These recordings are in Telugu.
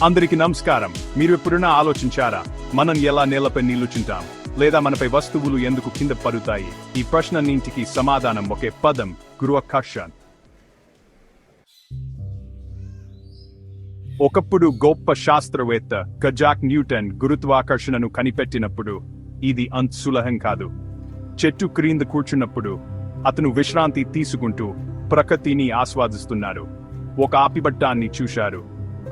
అందరికీ నమస్కారం. మీరు ఎప్పుడైనా ఆలోచించారా, మనం ఎలా నేలపై నిలుచుంటాం, లేదా మనపై వస్తువులు ఎందుకు కింద పడుతాయి? ఈ ప్రశ్నన్నింటికి సమాధానం ఒకే పదం: గురుత్వాకర్షణ. ఒకప్పుడు గొప్ప శాస్త్రవేత్త ఐజాక్ న్యూటన్ గురుత్వాకర్షణను కనిపెట్టినప్పుడు ఇది అంత సులభం కాదు. చెట్టు క్రింద కూర్చున్నప్పుడు అతను విశ్రాంతి తీసుకుంటూ ప్రకృతిని ఆస్వాదిస్తున్నాడు. ఒక ఆపిబట్టాన్ని చూశారు.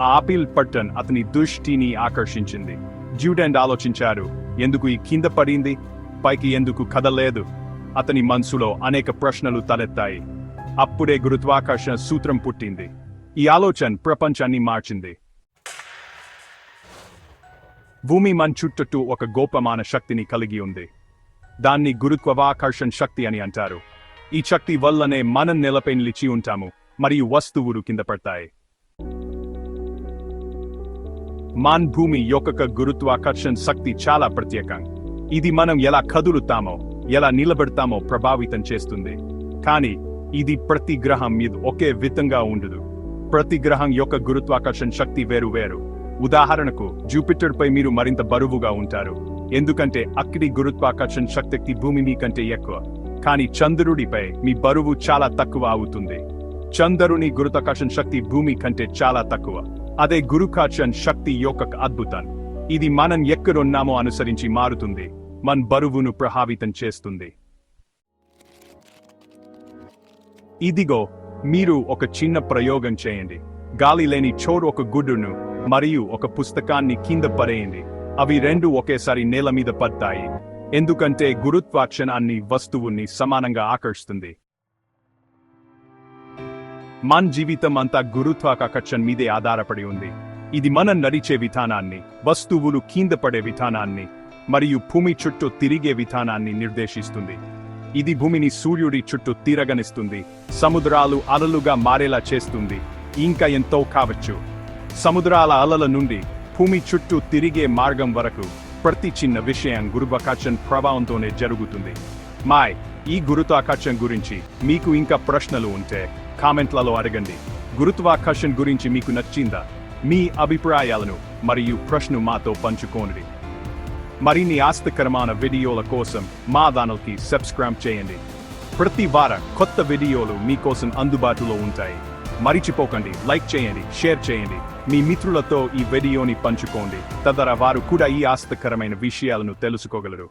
ఆ ఆపిల్ పట్టన్ అతని దృష్టిని ఆకర్షించింది. న్యూటన్ ఆలోచించారు, ఎందుకు ఈ కింద పడింది, పైకి ఎందుకు కదలేదు? అతని మనసులో అనేక ప్రశ్నలు తలెత్తాయి. అప్పుడే గురుత్వాకర్షణ సూత్రం పుట్టింది. ఈ ఆలోచన ప్రపంచాన్ని మార్చింది. భూమి మన చుట్టూ ఒక గోప్యమైన శక్తిని కలిగి ఉంది. దాన్ని గురుత్వాకర్షణ శక్తి అని అంటారు. ఈ శక్తి వల్లనే మనం నేలపై నిలిచి ఉంటాము మరియు వస్తువులు కింద పడతాయి. మన భూమి యొక్క గురుత్వాకర్షణ శక్తి చాలా ప్రత్యేకం. ఇది మనం ఎలా కదులుతామో, ఎలా నిలబడతామో ప్రభావితం చేస్తుంది. కానీ ఇది ప్రతి గ్రహం మీద ఒకే విధంగా ఉండదు. ప్రతి గ్రహం యొక్క గురుత్వాకర్షణ శక్తి వేరు వేరు. ఉదాహరణకు, జూపిటర్ పై మీరు మరింత బరువుగా ఉంటారు, ఎందుకంటే అక్కడి గురుత్వాకర్షణ శక్తి భూమి మీ కంటే ఎక్కువ. కానీ చంద్రుడిపై మీ బరువు చాలా తక్కువ అవుతుంది. చంద్రుని గురుత్వాకర్షణ శక్తి భూమి కంటే చాలా తక్కువ. అదే గురుత్వాకర్షణ శక్తి యొక్క అద్భుతం. ఇది మనం ఎక్కడున్నామో అనుసరించి మారుతుంది, మన బరువును ప్రభావితం చేస్తుంది. ఇదిగో, మీరు ఒక చిన్న ప్రయోగం చేయండి. గాలి లేని చోటు ఒక గుడ్డును మరియు ఒక పుస్తకాన్ని కింద పడేయండి. అవి రెండు ఒకేసారి నేల మీద పడతాయి, ఎందుకంటే గురుత్వాకర్షణ అన్ని వస్తువుల్ని సమానంగా ఆకర్షిస్తుంది. మన జీవితం అంతా గురుత్వాకర్షణ మీదే ఆధారపడి ఉంది. ఇది మనం నడిచే విధానాన్ని, వస్తువులు కింద పడే విధానాన్ని మరియు భూమి చుట్టూ తిరిగే విధానాన్ని నిర్దేశిస్తుంది. ఇది భూమిని సూర్యుడి చుట్టూ తిరగనిస్తుంది, సముద్రాలు అలలుగా మారేలా చేస్తుంది, ఇంకా ఎంతో కావచ్చు. సముద్రాల అలల నుండి భూమి చుట్టూ తిరిగే మార్గం వరకు ప్రతి చిన్న విషయం గురుత్వాకర్షణ ప్రభావంతోనే జరుగుతుంది. ఈ గురుత్వాకర్షణ గురించి మీకు ఇంకా ప్రశ్నలు ఉంటే కామెంట్లలో అడగండి. గురుత్వాకర్షణ గురించి మీకు నచ్చిందా? మీ అభిప్రాయాలను మరియు ప్రశ్నలు మాతో పంచుకోండి. మరిన్ని ఆసక్తికరమైన వీడియోల కోసం మా ఛానల్కి సబ్స్క్రైబ్ చేయండి. ప్రతి వారం కొత్త వీడియోలు మీకోసం అందుబాటులో ఉంటాయి. మరిచిపోకండి, లైక్ చేయండి, షేర్ చేయండి, మీ మిత్రులతో ఈ వీడియోని పంచుకోండి. తద్వారా వారు కూడా ఈ ఆసక్తికరమైన విషయాలను తెలుసుకోగలరు.